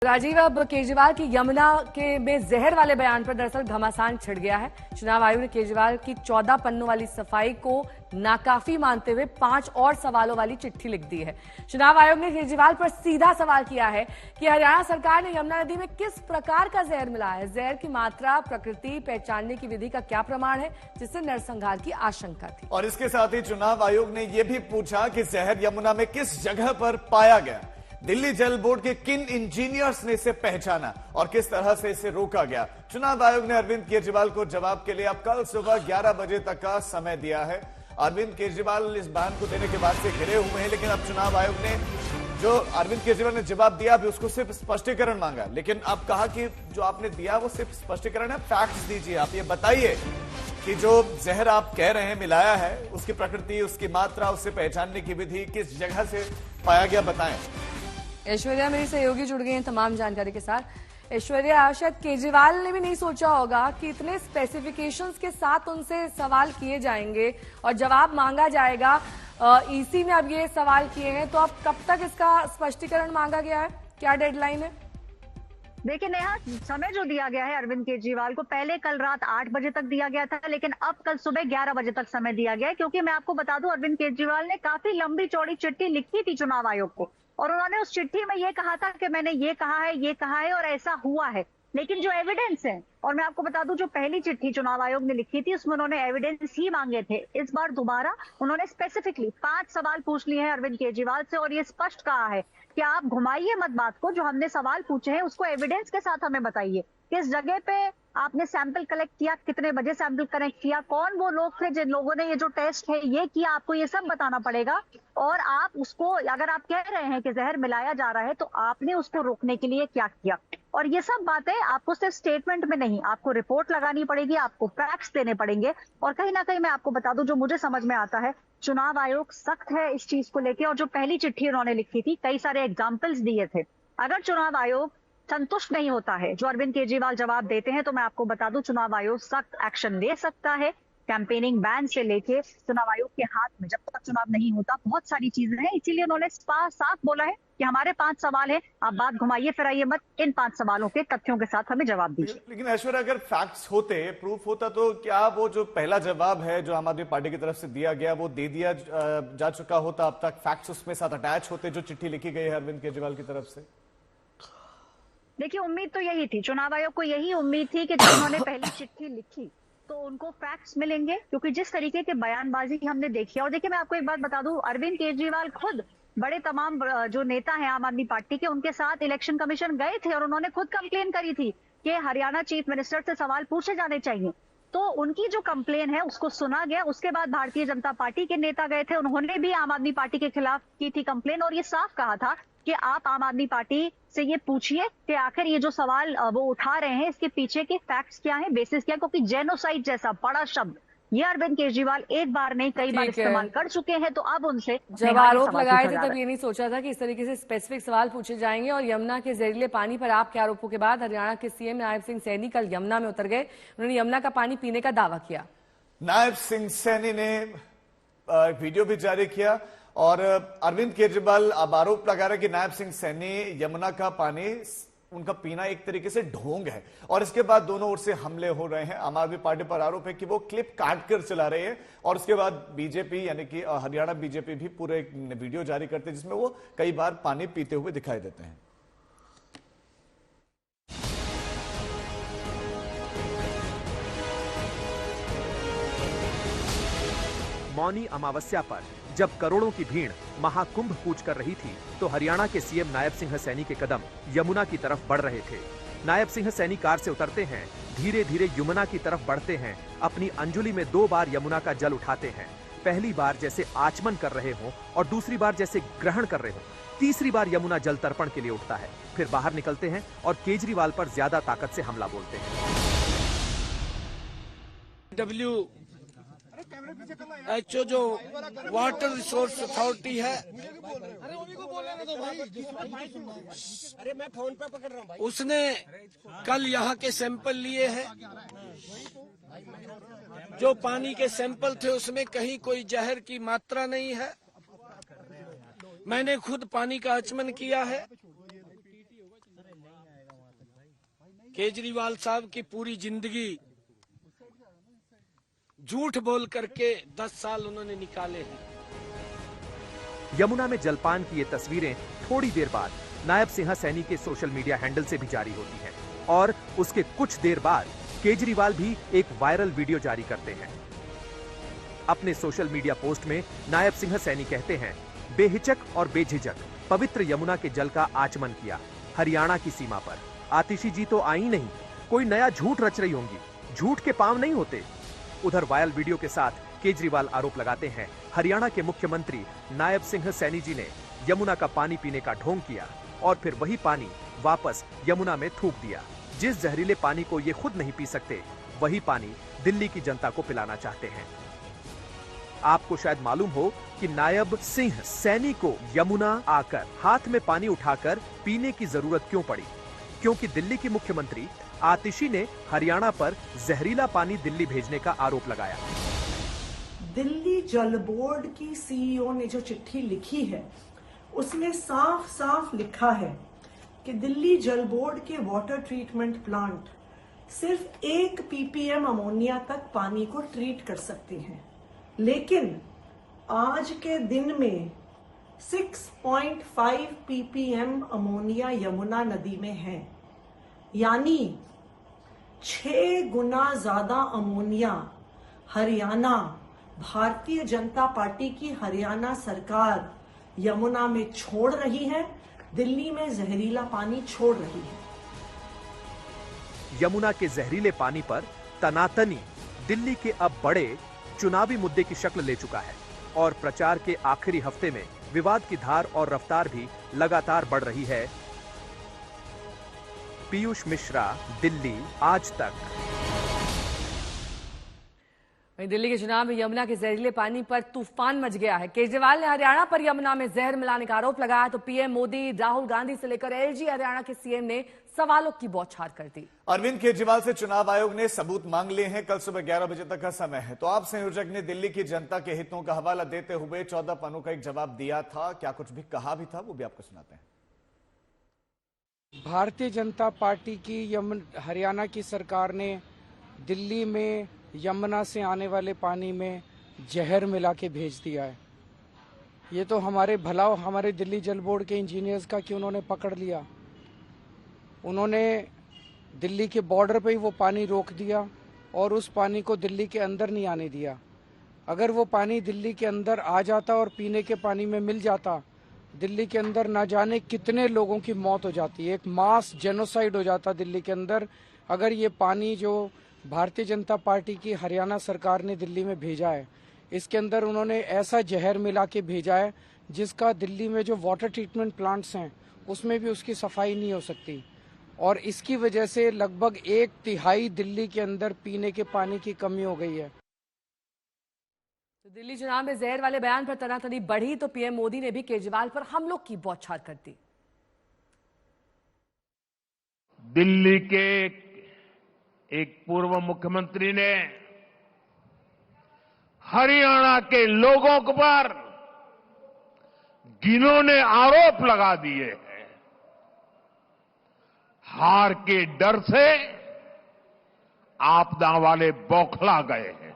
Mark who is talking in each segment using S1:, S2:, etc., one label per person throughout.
S1: राजीव, अब केजरीवाल की यमुना के में जहर वाले बयान पर दरअसल घमासान छिड़ गया है। चुनाव आयोग ने केजरीवाल की 14 पन्नों वाली सफाई को नाकाफी मानते हुए 5 और सवालों वाली चिट्ठी लिख दी है। चुनाव आयोग ने केजरीवाल पर सीधा सवाल किया है कि हरियाणा सरकार ने यमुना नदी में किस प्रकार का जहर मिलाया है, जहर की मात्रा, प्रकृति पहचानने की विधि का क्या प्रमाण है, जिससे नरसंहार की आशंका थी।
S2: और इसके साथ ही चुनाव आयोग ने यह भी पूछा कि जहर यमुना में किस जगह पर पाया गया, दिल्ली जल बोर्ड के किन इंजीनियर्स ने इसे पहचाना और किस तरह से इसे रोका गया। चुनाव आयोग ने अरविंद केजरीवाल को जवाब के लिए अब कल सुबह 11 बजे तक का समय दिया है। अरविंद केजरीवाल इस बयान को देने के बाद से घिरे हुए हैं, लेकिन अब चुनाव आयोग ने जो अरविंद केजरीवाल ने जवाब दिया अभी उसको सिर्फ स्पष्टीकरण मांगा, लेकिन अब कहा कि जो आपने दिया वो सिर्फ स्पष्टीकरण है, फैक्ट्स दीजिए। आप ये बताइए कि जो जहर आप कह रहे हैं मिलाया है, उसकी प्रकृति, उसकी मात्रा, उसे पहचानने की विधि किस जगह से पाया गया, बताएं।
S1: ऐश्वर्या मेरी सहयोगी जुड़ गई हैं तमाम जानकारी के साथ। ऐश्वर्या, शायद केजरीवाल ने भी नहीं सोचा होगा कि इतने स्पेसिफिकेशंस के साथ उनसे सवाल किए जाएंगे और जवाब मांगा जाएगा। ईसी ने अब ये सवाल किए हैं, तो अब कब तक इसका स्पष्टीकरण मांगा गया है, क्या डेडलाइन है?
S3: देखिए नेहा, समय जो दिया गया है अरविंद केजरीवाल को, पहले कल रात 8 बजे तक दिया गया था, लेकिन अब कल सुबह 11 बजे तक समय दिया गया है। क्योंकि मैं आपको बता दूं, अरविंद केजरीवाल ने काफी लंबी चौड़ी चिट्ठी लिखी थी चुनाव आयोग को, और उन्होंने उस चिट्ठी में ये कहा था कि मैंने ये कहा है और ऐसा हुआ है, लेकिन जो एविडेंस है, और मैं आपको बता दूं जो पहली चिट्ठी चुनाव आयोग ने लिखी थी उसमें उन्होंने एविडेंस ही मांगे थे। इस बार दोबारा उन्होंने स्पेसिफिकली 5 सवाल पूछ लिए हैं अरविंद केजरीवाल से, और ये स्पष्ट कहा है कि आप घुमाइए मत बात को, जो हमने सवाल पूछे हैं उसको एविडेंस के साथ हमें बताइए। किस जगह पे आपने सैंपल कलेक्ट किया, कितने बजे सैंपल कलेक्ट किया, कौन वो लोग थे जिन लोगों ने ये जो टेस्ट है ये किया, आपको ये सब बताना पड़ेगा। और आप उसको, अगर आप कह रहे हैं कि जहर मिलाया जा रहा है, तो आपने उसको रोकने के लिए क्या किया। और ये सब बातें आपको सिर्फ स्टेटमेंट में नहीं, आपको रिपोर्ट लगानी पड़ेगी, आपको फैक्ट्स देने पड़ेंगे। और कहीं ना कहीं मैं आपको बता दूं, जो मुझे समझ में आता है, चुनाव आयोग सख्त है इस चीज को लेकर। और जो पहली चिट्ठी उन्होंने लिखी थी, कई सारे एग्जाम्पल्स दिए थे। अगर चुनाव आयोग संतुष्ट नहीं होता है जो अरविंद केजरीवाल जवाब देते हैं, तो मैं आपको बता दूं चुनाव आयोग सख्त एक्शन ले सकता है। कैंपेनिंग बैन से लेके चुनाव आयोग के हाथ में जब तक चुनाव नहीं होता बहुत सारी चीजें हैं। इसीलिए उन्होंने साफ बोला है कि हमारे 5 सवाल हैं, आप बात घुमाइए फिराइए मत, इन 5 सवालों के तथ्यों के साथ हमें जवाब दीजिए।
S2: लेकिन ऐश्वर्या, अगर फैक्ट्स होते, प्रूफ होता, तो क्या वो जो पहला जवाब है जो आम आदमी पार्टी की तरफ से दिया गया वो दे दिया जा चुका होता, अब तक फैक्ट्स उसमें साथ अटैच होते जो चिट्ठी लिखी गई है अरविंद केजरीवाल की तरफ से?
S3: देखिए, उम्मीद तो यही थी, चुनाव आयोग को यही उम्मीद थी कि जब उन्होंने पहली चिट्ठी लिखी तो उनको फैक्ट्स मिलेंगे, क्योंकि जिस तरीके के बयानबाजी हमने देखी है। और देखिए, मैं आपको एक बात बता दूं, अरविंद केजरीवाल खुद बड़े तमाम जो नेता हैं आम आदमी पार्टी के, उनके साथ इलेक्शन कमीशन गए थे और उन्होंने खुद कंप्लेन करी थी कि हरियाणा चीफ मिनिस्टर से सवाल पूछे जाने चाहिए। तो उनकी जो कंप्लेन है उसको सुना गया। उसके बाद भारतीय जनता पार्टी के नेता गए थे, उन्होंने भी आम आदमी पार्टी के खिलाफ की थी कंप्लेन, और ये साफ कहा था कि आप आम आदमी पार्टी से ये पूछिए कि आखिर ये जो सवाल वो उठा रहे हैं इसके पीछे के फैक्ट्स क्या है, बेसिस क्या, क्योंकि जेनोसाइड जैसा बड़ा शब्द ये अरविंद केजरीवाल एक बार नहीं कई बार इस्तेमाल कर चुके हैं। तो अब उनसे
S1: जब आरोप लगाए थे तब ये नहीं सोचा था कि इस तरीके से स्पेसिफिक सवाल पूछे जाएंगे। और यमुना के जहरीले पानी पर आपके आरोपों के बाद हरियाणा के सीएम नायब सिंह सैनी कल यमुना में उतर गए। उन्होंने यमुना का पानी पीने का दावा किया।
S2: नायब सिंह सैनी ने वीडियो भी जारी किया और अरविंद केजरीवाल अब आरोप लगा रहे कि नायब सिंह सैनी यमुना का पानी उनका पीना एक तरीके से ढोंग है। और इसके बाद दोनों ओर से हमले हो रहे हैं। आम आदमी पार्टी पर आरोप है कि वो क्लिप काट कर चला रहे हैं, और उसके बाद बीजेपी यानी कि हरियाणा बीजेपी भी पूरे एक वीडियो जारी करते हैं जिसमें वो कई बार पानी पीते हुए दिखाई देते हैं।
S4: मौनी अमावस्या पर जब करोड़ों की भीड़ महाकुंभ कूच कर रही थी, तो हरियाणा के सीएम नायब सिंह सैनी के कदम यमुना की तरफ बढ़ रहे थे। नायब सिंह सैनी कार से उतरते हैं, धीरे धीरे यमुना की तरफ बढ़ते हैं, अपनी अंजुली में 2 बार यमुना का जल उठाते हैं। पहली बार जैसे आचमन कर रहे हों और दूसरी बार जैसे ग्रहण कर रहे हों। तीसरी बार यमुना जल तर्पण के लिए उठता है, फिर बाहर निकलते हैं और केजरीवाल पर ज्यादा ताकत से हमला बोलते हैं।
S5: WHO जो वाटर रिसोर्स अथॉरिटी है, अरे मैं फोन पे पकड़ रहा हूं भाई, उसने कल यहाँ के सैंपल लिए हैं। जो पानी के सैंपल थे उसमें कहीं कोई जहर की मात्रा नहीं है। मैंने खुद पानी का आचमन किया है। केजरीवाल साहब की पूरी जिंदगी झूठ बोल करके 10 साल उन्होंने निकाले हैं।
S4: यमुना में जलपान की ये तस्वीरें थोड़ी देर बाद नायब सिंह सैनी के सोशल मीडिया हैंडल से भी जारी होती हैं और उसके कुछ देर बाद केजरीवाल भी एक वायरल वीडियो जारी करते हैं। अपने सोशल मीडिया पोस्ट में नायब सिंह सैनी कहते हैं, बेहिचक और बेझिझक पवित्र यमुना के जल का आचमन किया हरियाणा की सीमा पर। आतिशी जी तो आई नहीं, कोई नया झूठ रच रही होंगी, झूठ के पांव नहीं होते। उधर वायरल वीडियो के साथ केजरीवाल आरोप लगाते हैं, हरियाणा के मुख्यमंत्री नायब सिंह सैनी जी ने यमुना का पानी पीने का ढोंग किया और फिर वही पानी वापस यमुना में थूक दिया। जिस जहरीले पानी को ये खुद नहीं पी सकते, वही पानी दिल्ली की जनता को पिलाना चाहते हैं। आपको शायद मालूम हो कि नायब सिंह सैनी को यमुना आकर हाथ में पानी उठाकर पीने की जरूरत क्यों पड़ी? क्योंकि दिल्ली की मुख्यमंत्री आतिशी ने हरियाणा पर जहरीला पानी दिल्ली भेजने का आरोप लगाया।
S6: दिल्ली जल बोर्ड की सीईओ ने जो चिट्ठी लिखी है उसमें साफ साफ लिखा है कि दिल्ली जल बोर्ड के वाटर ट्रीटमेंट प्लांट सिर्फ 1 ppm अमोनिया तक पानी को ट्रीट कर सकते हैं, लेकिन आज के दिन में 6.5 ppm अमोनिया यमुना नदी में है, यानी 6 गुना ज्यादा अमोनिया हरियाणा भारतीय जनता पार्टी की हरियाणा सरकार यमुना में छोड़ रही है, दिल्ली में जहरीला पानी छोड़ रही है।
S4: यमुना के जहरीले पानी पर तनातनी दिल्ली के अब बड़े चुनावी मुद्दे की शक्ल ले चुका है और प्रचार के आखिरी हफ्ते में विवाद की धार और रफ्तार भी लगातार बढ़ रही है। पीयूष मिश्रा, दिल्ली, आज तक।
S1: दिल्ली के चुनाव में यमुना के जहरीले पानी पर तूफान मच गया है। केजरीवाल ने हरियाणा पर यमुना में जहर मिलाने का आरोप लगाया तो पीएम मोदी, राहुल गांधी से लेकर एलजी हरियाणा के सीएम ने सवालों की बौछार कर दी।
S2: अरविंद केजरीवाल से चुनाव आयोग ने सबूत मांग लिए हैं। कल सुबह 11 बजे तक का समय है। तो आप संयोजक ने दिल्ली की जनता के हितों का हवाला देते हुए 14 पन्नों का एक जवाब दिया था। क्या कुछ भी कहा भी था, वो भी आपको सुनाते हैं।
S7: भारतीय जनता पार्टी की हरियाणा की सरकार ने दिल्ली में यमुना से आने वाले पानी में जहर मिला के भेज दिया है। ये तो हमारे भलाव हमारे दिल्ली जल बोर्ड के इंजीनियर्स का कि उन्होंने पकड़ लिया। उन्होंने दिल्ली के बॉर्डर पे ही वो पानी रोक दिया और उस पानी को दिल्ली के अंदर नहीं आने दिया। अगर वो पानी दिल्ली के अंदर आ जाता और पीने के पानी में मिल जाता, दिल्ली के अंदर ना जाने कितने लोगों की मौत हो जाती, एक मास जेनोसाइड हो जाता दिल्ली के अंदर। अगर ये पानी जो भारतीय जनता पार्टी की हरियाणा सरकार ने दिल्ली में भेजा है, इसके अंदर उन्होंने ऐसा जहर मिला के भेजा है जिसका दिल्ली में जो वाटर ट्रीटमेंट प्लांट्स हैं उसमें भी उसकी सफाई नहीं हो सकती और इसकी वजह से लगभग 1/3 दिल्ली के अंदर पीने के पानी की कमी हो गई है।
S1: तो दिल्ली चुनाव में जहर वाले बयान पर तनातनी बढ़ी तो पीएम मोदी ने भी केजरीवाल पर हमलों की बौछार कर दी।
S8: दिल्ली के एक पूर्व मुख्यमंत्री ने हरियाणा के लोगों पर घिनौने आरोप लगा दिए हैं। हार के डर से आपदा वाले बौखला गए हैं।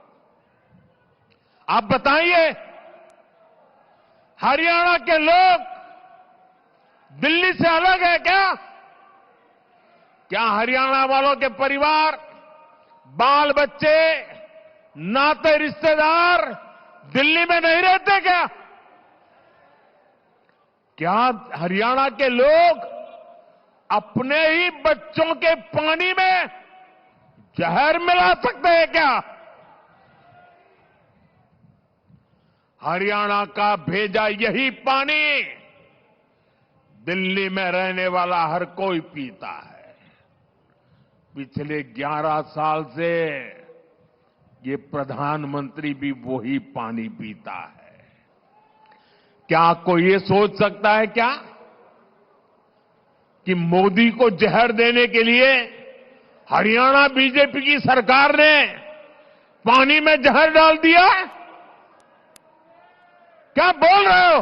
S8: आप बताइए, हरियाणा के लोग दिल्ली से अलग है क्या? क्या हरियाणा वालों के परिवार, बाल बच्चे, नाते रिश्तेदार दिल्ली में नहीं रहते क्या? क्या हरियाणा के लोग अपने ही बच्चों के पानी में जहर मिला सकते हैं क्या? हरियाणा का भेजा यही पानी दिल्ली में रहने वाला हर कोई पीता है। पिछले 11 साल से ये प्रधानमंत्री भी वही पानी पीता है। क्या कोई ये सोच सकता है क्या कि मोदी को जहर देने के लिए हरियाणा बीजेपी की सरकार ने पानी में जहर डाल दिया? क्या बोल रहे हो?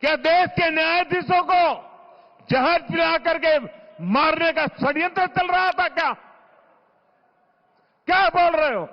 S8: क्या देश के न्यायाधीशों को जहर पिला करके मारने का षड्यंत्र चल रहा था क्या? क्या बोल रहे हो?